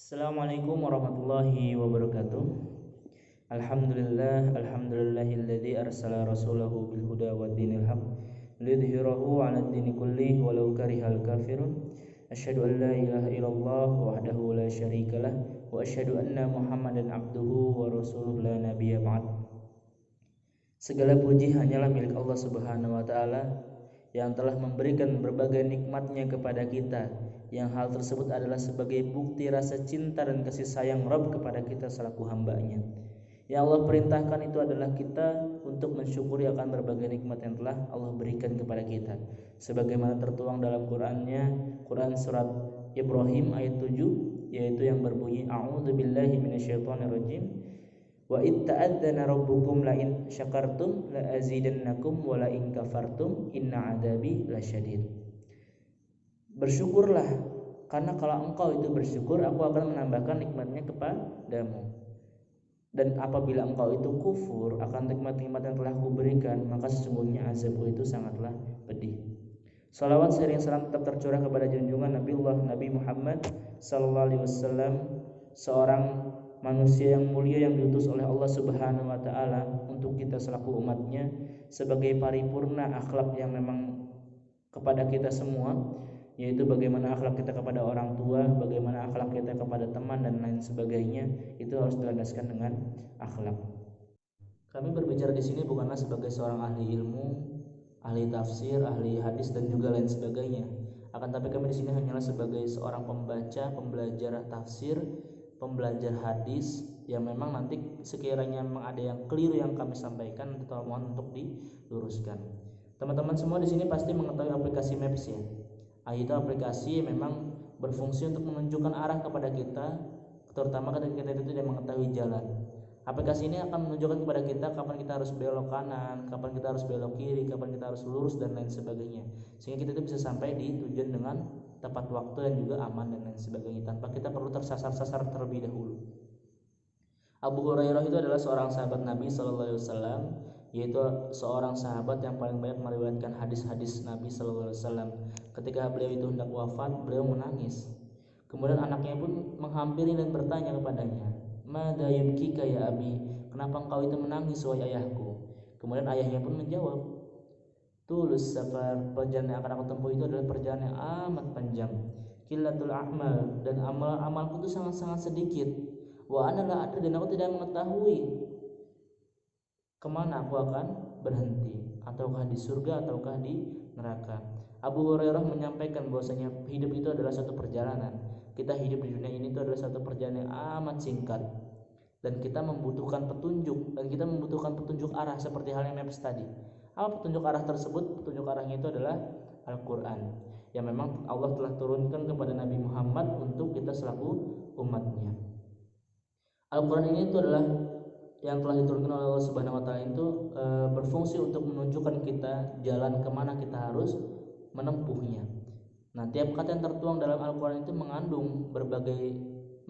Assalamualaikum warahmatullahi wabarakatuh. Alhamdulillahilladzi arsala rasulahu bil huda waddinil haq liyudhhirahu 'alad dini kullih walau karihal kafirun. Asyhadu an la ilaha illallah wahdahu la syarikalah wa asyhadu anna Muhammadan abduhu wa rasuluhu la nabiyya ba'd. Segala puji hanyalah milik Allah Subhanahu wa taala yang telah memberikan berbagai nikmatnya kepada kita, yang hal tersebut adalah sebagai bukti rasa cinta dan kasih sayang Rabb kepada kita selaku hambanya. Yang Allah perintahkan itu adalah kita untuk mensyukuri akan berbagai nikmat yang telah Allah berikan kepada kita, sebagaimana tertuang dalam Quran surat Ibrahim ayat 7, yaitu yang berbunyi a'udzubillahi minasyaitonirrajim wa itta'adzana rabbukum la in syakartum la azidannakum wa la in kafartum inna adabi lasyadid. Bersyukurlah, karena kalau engkau itu bersyukur, aku akan menambahkan nikmatnya kepadamu. Dan apabila engkau itu kufur akan nikmat-nikmat yang telah kuberikan, maka sesungguhnya azabku itu sangatlah pedih. Salawat sering salam tetap tercurah kepada junjungan Nabi Muhammad sallallahu alaihi wasallam, seorang manusia yang mulia yang diutus oleh Allah Subhanahu wa taala untuk kita selaku umatnya, sebagai paripurna akhlak yang memang kepada kita semua, yaitu bagaimana akhlak kita kepada orang tua, bagaimana akhlak kita kepada teman dan lain sebagainya, itu harus dilandaskan dengan akhlak. Kami berbicara di sini bukanlah sebagai seorang ahli ilmu, ahli tafsir, ahli hadis dan juga lain sebagainya. Akan tapi kami di sini hanyalah sebagai seorang pembaca, pembelajar tafsir, pembelajar hadis, yang memang nanti sekiranya memang ada yang keliru yang kami sampaikan, kita mohon untuk diluruskan. Teman-teman semua di sini pasti mengetahui aplikasi Maps ya. Itu aplikasi memang berfungsi untuk menunjukkan arah kepada kita, terutama ketika kita itu tidak mengetahui jalan. Aplikasi ini akan menunjukkan kepada kita kapan kita harus belok kanan, kapan kita harus belok kiri, kapan kita harus lurus dan lain sebagainya, sehingga kita itu bisa sampai di tujuan dengan tepat waktu dan juga aman dan lain sebagainya, tanpa kita perlu tersasar-sasar terlebih dahulu. Abu Hurairah itu adalah seorang sahabat Nabi Sallallahu Alaihi Wasallam, yaitu seorang sahabat yang paling banyak meriwayatkan hadis-hadis Nabi Sallallahu Alaihi Wasallam. Ketika beliau itu hendak wafat, beliau menangis. Kemudian anaknya pun menghampiri dan bertanya kepadanya, "Madza yubkika ya abi? Kenapa engkau itu menangis wahai ayahku?" Kemudian ayahnya pun menjawab, "Tulus safar, perjalanan yang akan aku tempuh itu adalah perjalanan yang amat panjang. Qillatul a'mal, dan amalku itu sangat-sangat sedikit. Wa ana la adri, dan aku tidak mengetahui kemana aku akan berhenti, ataukah di surga ataukah di neraka." Abu Hurairah menyampaikan bahwasanya hidup itu adalah satu perjalanan. Kita hidup di dunia ini itu adalah satu perjalanan yang amat singkat, dan kita membutuhkan petunjuk, dan kita membutuhkan petunjuk arah seperti halnya Maps tadi. Apa petunjuk arah tersebut? Petunjuk arahnya itu adalah Al-Quran, yang memang Allah telah turunkan kepada Nabi Muhammad untuk kita selaku umatnya. Al-Quran ini itu adalah yang telah diturunkan oleh Allah Subhanahu wa taala itu berfungsi untuk menunjukkan kita jalan kemana kita harus menempuhnya. Nah, tiap kata yang tertuang dalam Al-Quran itu mengandung berbagai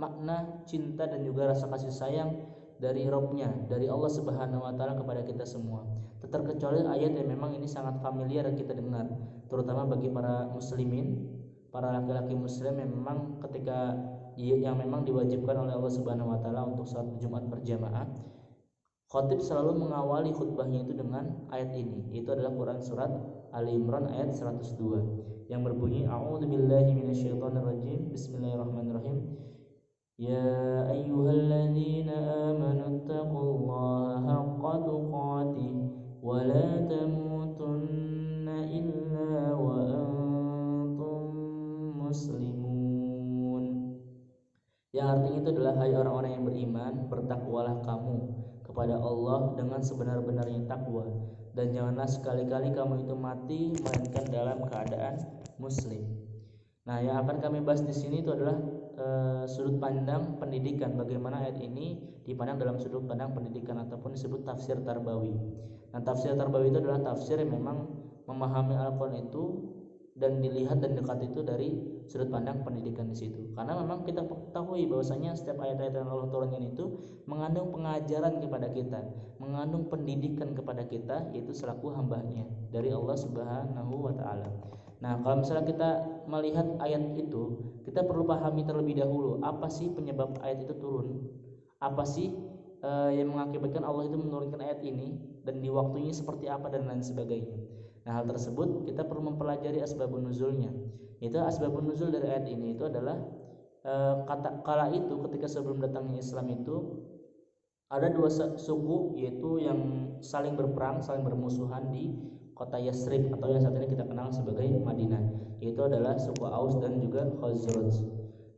makna cinta dan juga rasa kasih sayang dari Rabb-nya, dari Allah Subhanahu wa taala kepada kita semua. Terkecuali ayat yang memang ini sangat familiar kita dengar, terutama bagi para muslimin, para laki-laki muslim yang memang ketika yang memang diwajibkan oleh Allah Subhanahu wa taala untuk salat Jumat berjamaah, khatib selalu mengawali khutbahnya itu dengan ayat ini, yaitu adalah Quran surat Ali Imran ayat 102 yang berbunyi a'udzubillahi minasyaitonirrajim, bismillahirrahmanirrahim, ya ayyuhalladzina amanu taqullaha haqqa tuqatih wa la tamutunna illa wa antum muslimun. Yang artinya itu adalah, hai orang-orang yang beriman, bertakwalah kamu kepada Allah dengan sebenar-benarnya takwa, dan janganlah sekali-kali kamu itu mati melainkan dalam keadaan muslim. Nah, yang akan kami bahas di sini itu adalah sudut pandang pendidikan, bagaimana ayat ini dipandang dalam sudut pandang pendidikan ataupun disebut tafsir tarbawi. Nah, tafsir tarbawi itu adalah tafsir yang memang memahami Al-Quran itu dan dilihat dan dekat itu dari sudut pandang pendidikan di situ. Karena memang kita ketahui bahwasanya setiap ayat-ayat yang Allah turunkan itu mengandung pengajaran kepada kita, mengandung pendidikan kepada kita, yaitu selaku hambanya dari Allah Subhanahu wa taala. Nah, kalau misalnya kita melihat ayat itu, kita perlu pahami terlebih dahulu apa sih penyebab ayat itu turun, apa sih yang mengakibatkan Allah itu menurunkan ayat ini, dan di waktunya seperti apa dan lain sebagainya. Nah, hal tersebut kita perlu mempelajari asbabun nuzulnya. Itu asbabun nuzul dari ayat ini itu adalah kala itu ketika sebelum datangnya Islam itu ada dua suku, yaitu yang saling berperang, saling bermusuhan di kota Yasrib atau yang saat ini kita kenal sebagai Madinah, yaitu adalah suku Aus dan juga Khazraj.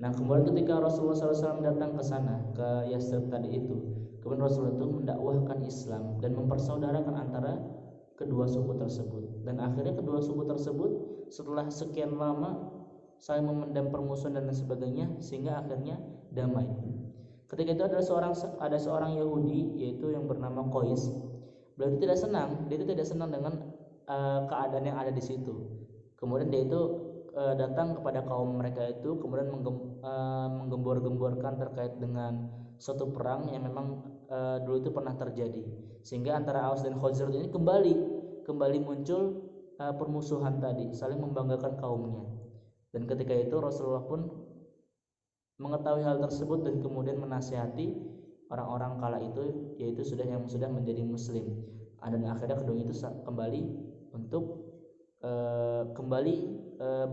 Nah, kemudian ketika Rasulullah SAW datang ke sana, ke Yasrib tadi itu, kemudian Rasulullah itu mendakwahkan Islam dan mempersaudarakan antara kedua suku tersebut. Dan akhirnya kedua suku tersebut setelah sekian lama saling memendam permusuhan dan lain sebagainya, sehingga akhirnya damai. Ketika itu ada seorang Yahudi, yaitu yang bernama Qais. Beliau itu tidak senang, dia itu tidak senang dengan keadaan yang ada di situ. Kemudian dia itu datang kepada kaum mereka itu, kemudian menggembor-gemborkan terkait dengan suatu perang yang memang dulu itu pernah terjadi, sehingga antara Aus dan Khazraj ini kembali muncul permusuhan tadi, saling membanggakan kaumnya. Dan ketika itu Rasulullah pun mengetahui hal tersebut dan kemudian menasihati orang-orang kala itu, yaitu yang sudah menjadi muslim. Dan akhirnya keduanya itu kembali untuk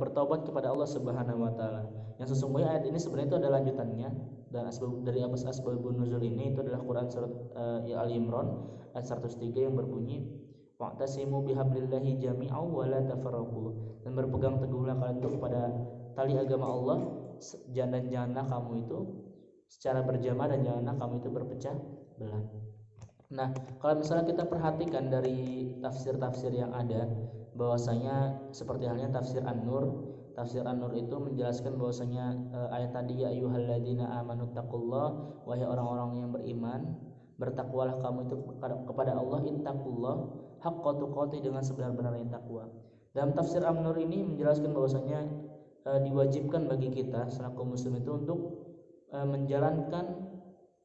bertobat kepada Allah Subhanahu wa taala. Yang sesungguhnya ayat ini sebenarnya itu adalah lanjutannya, dan asbabun nuzul ini itu adalah Quran surat Ali Imran ayat 103 yang berbunyi wa'tasimu bihablillahi jami'an wa la tafarraqu, dan berpegang teguhlah kalian itu kepada tali agama Allah, dan janganlah kamu itu secara berjamaah, dan janganlah kamu itu berpecah belah. Nah, kalau misalnya kita perhatikan dari tafsir-tafsir yang ada, bahwasanya seperti halnya tafsir An-Nur. Tafsir An-Nur itu menjelaskan bahwasanya ayat tadi, ya ayyuhalladzina amanu taqullah, wahai orang-orang yang beriman, bertakwalah kamu itu kepada Allah, ittaqullah haqqa tuqatih, dengan sebenar-benarnya takwa. Dalam tafsir An-Nur ini menjelaskan bahwasanya diwajibkan bagi kita selaku muslim itu untuk menjalankan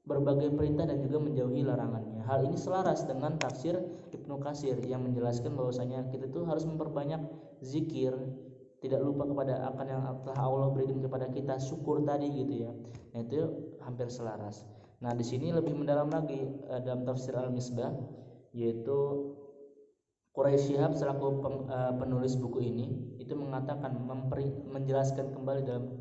berbagai perintah dan juga menjauhi larangannya. Hal ini selaras dengan tafsir Ibnu Katsir yang menjelaskan bahwasanya kita tuh harus memperbanyak zikir, tidak lupa kepada akan yang telah Allah berikan kepada kita, syukur tadi gitu ya. Nah, itu hampir selaras. Nah, di sini lebih mendalam lagi dalam tafsir Al-Misbah, yaitu Quraisy Shihab selaku penulis buku ini itu mengatakan, menjelaskan kembali dalam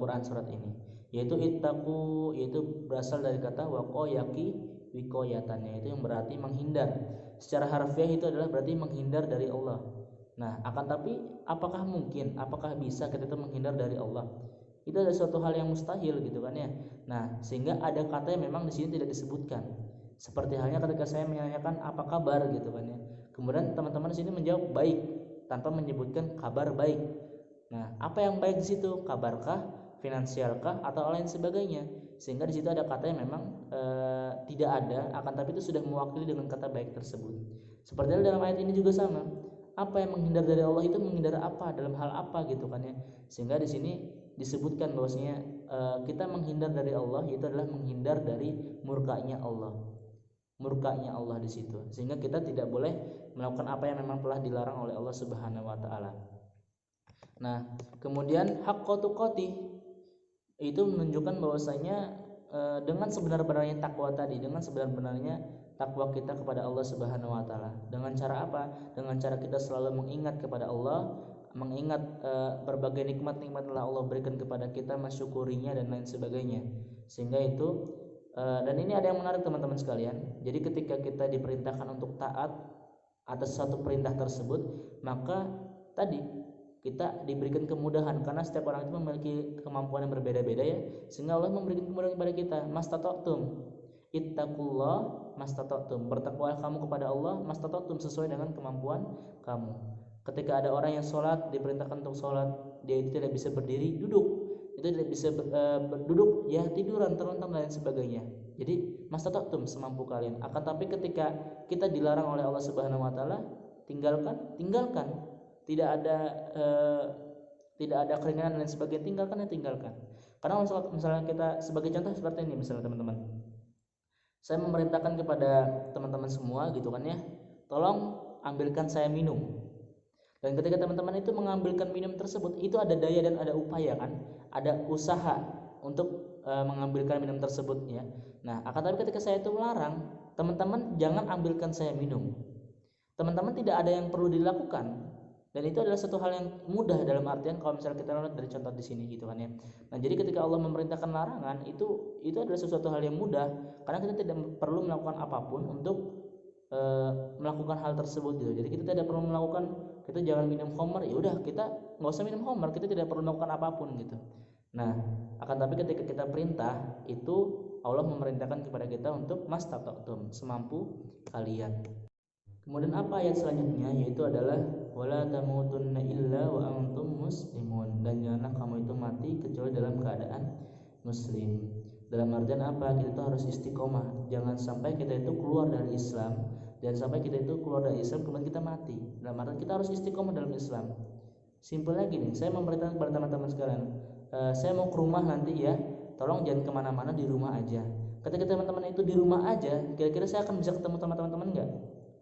Quran surat ini, yaitu ittaqu, yaitu berasal dari kata waqayaki wikoyatannya, itu yang berarti menghindar. Secara harfiah itu adalah berarti menghindar dari Allah. Nah, akan tapi apakah mungkin, apakah bisa kita itu menghindar dari Allah? Itu ada suatu hal yang mustahil gitu kan ya. Nah, sehingga ada kata yang memang di sini tidak disebutkan. Seperti halnya ketika saya menanyakan apa kabar gitu kan ya. Kemudian teman-teman di sini menjawab baik tanpa menyebutkan kabar baik. Nah, apa yang baik di situ? Kabarkah, finansialkah, atau lain sebagainya? Sehingga di situ ada kata yang memang tidak ada, akan tapi itu sudah mewakili dengan kata baik tersebut. Seperti dalam ayat ini juga sama. Apa yang menghindar dari Allah itu menghindar apa, dalam hal apa gitu kan ya. Sehingga di sini disebutkan bahwasanya kita menghindar dari Allah itu adalah menghindar dari murkanya Allah. Murkanya Allah di situ. Sehingga kita tidak boleh melakukan apa yang memang telah dilarang oleh Allah Subhanahu wa taala. Nah, kemudian haqqa tuqatih itu menunjukkan bahwasanya dengan sebenar-benarnya takwa tadi, dengan sebenar-benarnya takwa kita kepada Allah Subhanahu wa taala. Dengan cara apa? Dengan cara kita selalu mengingat kepada Allah, mengingat berbagai nikmat-nikmat yang Allah berikan kepada kita, mensyukurinya dan lain sebagainya. Sehingga itu dan ini ada yang menarik teman-teman sekalian. Jadi ketika kita diperintahkan untuk taat atas satu perintah tersebut, maka tadi kita diberikan kemudahan, karena setiap orang itu memiliki kemampuan yang berbeda-beda ya, sehingga Allah memberikan kemudahan kepada kita. Mastata'tum, ittaqullah mastata'tum, bertakwalah kamu kepada Allah mastata'tum, sesuai dengan kemampuan kamu. Ketika ada orang yang sholat, diperintahkan untuk sholat, dia itu tidak bisa berdiri, duduk. Itu tidak bisa berduduk, ya tiduran, terlentang dan lain sebagainya. Jadi mastata'tum, semampu kalian. Akan tapi ketika kita dilarang oleh Allah Subhanahu wa taala, tinggalkan. Tidak ada keringanan dan sebagainya, tinggalkan. Karena misalnya kita sebagai contoh seperti ini, misalnya teman-teman, saya memerintahkan kepada teman-teman semua gitu kan ya, tolong ambilkan saya minum. Dan ketika teman-teman itu mengambilkan minum tersebut, itu ada daya dan ada upaya kan, ada usaha untuk mengambilkan minum tersebut ya. Nah, akan tapi ketika saya itu melarang, teman-teman jangan ambilkan saya minum. Teman-teman tidak ada yang perlu dilakukan, dan itu adalah satu hal yang mudah dalam artian kalau misalnya kita lihat dari contoh di sini gitu kan ya. Nah, jadi ketika Allah memerintahkan larangan itu adalah sesuatu hal yang mudah, karena kita tidak perlu melakukan apapun untuk melakukan hal tersebut gitu. Jadi kita tidak perlu melakukan, kita jangan minum khamr, ya udah kita nggak usah minum khamr, kita tidak perlu melakukan apapun gitu. Nah, akan tapi ketika kita perintah itu Allah memerintahkan kepada kita untuk mastata'tum, semampu kalian. Kemudian apa ayat selanjutnya, yaitu adalah wala tamutunna illa wa antum muslimun, dan janganlah kamu itu mati kecuali dalam keadaan muslim. Dalam artian apa? Kita itu harus istiqomah, jangan sampai kita itu keluar dari Islam, jangan sampai kita itu keluar dari Islam kemudian kita mati. Dalam artian kita harus istiqomah dalam Islam. Simpelnya gini, saya memberitahu kepada teman-teman sekalian, saya mau ke rumah nanti ya, tolong jangan kemana-mana, di rumah aja. Ketika teman-teman itu di rumah aja, kira-kira saya akan bisa ketemu sama teman-teman nggak?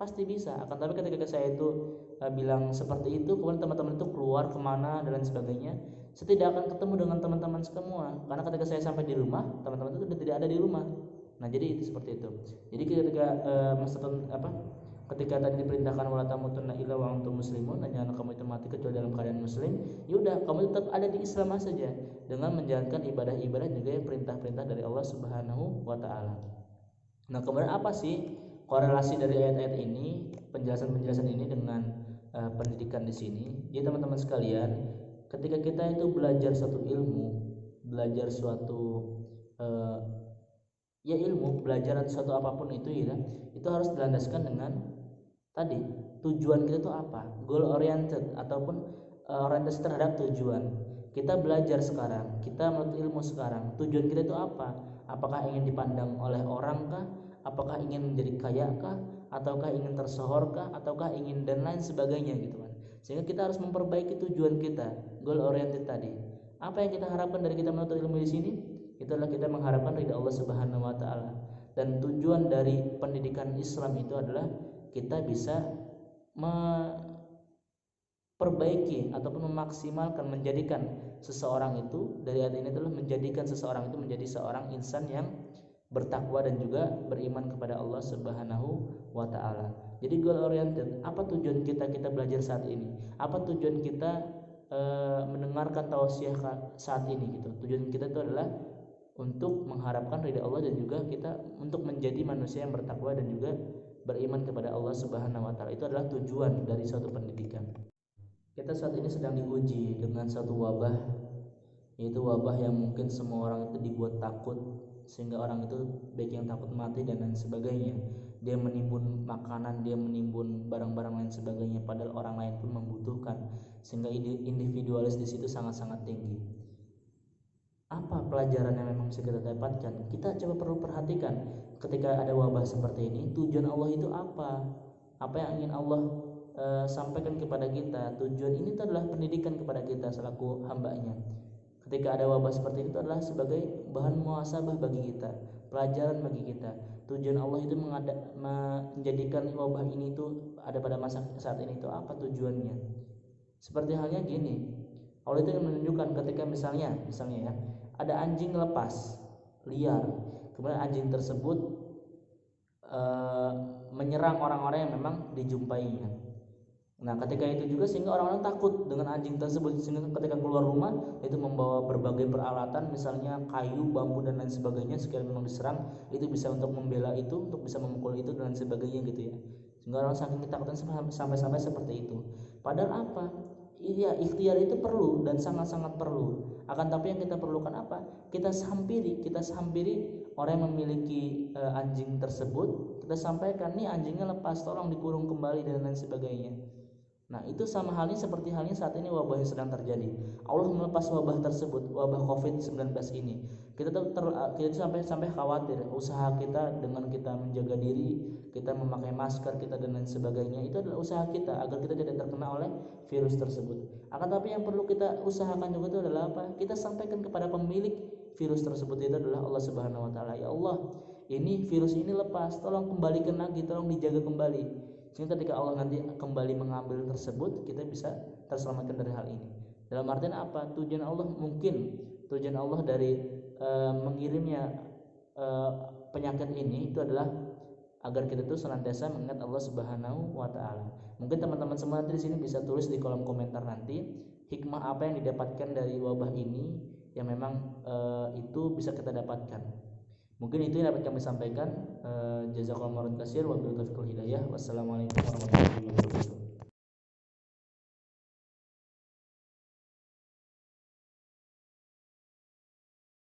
Pasti bisa. Akan tapi ketika saya itu bilang seperti itu, kemudian teman-teman itu keluar kemana dan lain sebagainya, saya tidak akan ketemu dengan teman-teman semua, karena ketika saya sampai di rumah, teman-teman itu tidak ada di rumah. Nah, jadi itu seperti itu. Jadi ketika ketika tadi diperintahkan wala tamutunna illa wa antum muslimun, dan jangan kamu itu mati kecuali dalam keadaan muslim, yaudah kamu tetap ada di Islam saja dengan menjalankan ibadah-ibadah juga yang perintah-perintah dari Allah Subhanahu wa taala. Nah, kemudian apa sih korelasi dari ayat-ayat ini, penjelasan-penjelasan ini dengan pendidikan di sini? Ya teman-teman sekalian, ketika kita itu belajar suatu ilmu, belajar suatu ilmu, belajar suatu apapun itu ya, itu harus dilandaskan dengan tadi tujuan kita itu apa, goal oriented ataupun orientasi terhadap tujuan. Kita belajar sekarang, kita menuntut ilmu sekarang, tujuan kita itu apa? Apakah ingin dipandang oleh orang kah? Apakah ingin menjadi kaya kah? Ataukah ingin tersohor kah? Ataukah ingin dan lain sebagainya gitu kan. Sehingga kita harus memperbaiki tujuan kita, goal oriented tadi. Apa yang kita harapkan dari kita menuntut ilmu di sini? Itu adalah kita mengharapkan ridha Allah Subhanahu wa taala. Dan tujuan dari pendidikan Islam itu adalah kita bisa memperbaiki ataupun memaksimalkan, menjadikan seseorang itu, dari ayat ini adalah menjadikan seseorang itu menjadi seorang insan yang bertakwa dan juga beriman kepada Allah Subhanahu wa taala. Jadi goal oriented, apa tujuan kita belajar saat ini? Apa tujuan kita mendengarkan tausiah saat ini gitu. Tujuan kita itu adalah untuk mengharapkan ridha Allah dan juga kita untuk menjadi manusia yang bertakwa dan juga beriman kepada Allah Subhanahu wa taala. Itu adalah tujuan dari suatu pendidikan. Kita saat ini sedang diuji dengan satu wabah, yaitu wabah yang mungkin semua orang itu dibuat takut, sehingga orang itu baik yang takut mati dan lain sebagainya. Dia menimbun makanan, dia menimbun barang-barang lain sebagainya, padahal orang lain pun membutuhkan, sehingga individualis di situ sangat-sangat tinggi. Apa pelajaran yang memang bisa kita dapatkan? Kita coba perlu perhatikan ketika ada wabah seperti ini, tujuan Allah itu apa? Apa yang ingin Allah sampaikan kepada kita? Tujuan ini adalah pendidikan kepada kita selaku hambanya. Ketika ada wabah seperti itu adalah sebagai bahan muhasabah bagi kita, pelajaran bagi kita. Tujuan Allah itu menjadikan wabah ini itu ada pada masa saat ini itu apa tujuannya? Seperti halnya gini, Allah itu menunjukkan ketika misalnya ya, ada anjing lepas liar, kemudian anjing tersebut menyerang orang-orang yang memang dijumpainya. Nah, ketika itu juga sehingga orang-orang takut dengan anjing tersebut, sehingga ketika keluar rumah itu membawa berbagai peralatan, misalnya kayu, bambu dan lain sebagainya, sekiranya memang diserang itu bisa untuk membela itu, untuk bisa memukul itu dan lain sebagainya gitu ya. Sehingga orang saking ketakutan sampai seperti itu. Padahal apa? Iya, ikhtiar itu perlu dan sangat-sangat perlu. Akan tapi yang kita perlukan apa? Kita hampiri orang yang memiliki anjing tersebut. Kita sampaikan, nih anjingnya lepas, tolong dikurung kembali dan lain sebagainya. Nah, itu sama halnya seperti halnya saat ini wabah yang sedang terjadi. Allah melepas wabah tersebut, wabah COVID-19 ini. Kita sampai khawatir usaha kita dengan kita menjaga diri, kita memakai masker kita dan lain sebagainya. Itu adalah usaha kita agar kita tidak terkena oleh virus tersebut. Akan tapi yang perlu kita usahakan juga itu adalah apa? Kita sampaikan kepada pemilik virus tersebut, itu adalah Allah Subhanahu wa taala. Ya Allah, ini virus ini lepas, tolong kembalikan lagi, tolong dijaga kembali. sehingga ketika Allah nanti kembali mengambil tersebut, kita bisa terselamatkan dari hal ini. Dalam artian apa? Tujuan Allah dari mengirimnya penyakit ini itu adalah agar kita tuh senantiasa mengingat Allah Subhanahu wa taala. Mungkin teman-teman semua nanti di sini bisa tulis di kolom komentar nanti hikmah apa yang didapatkan dari wabah ini yang memang itu bisa kita dapatkan. Mungkin itu yang dapat kami sampaikan. Jazakallahu khairan katsir wa billahi taufiq wal hidayah. Wassalamualaikum warahmatullahi wabarakatuh.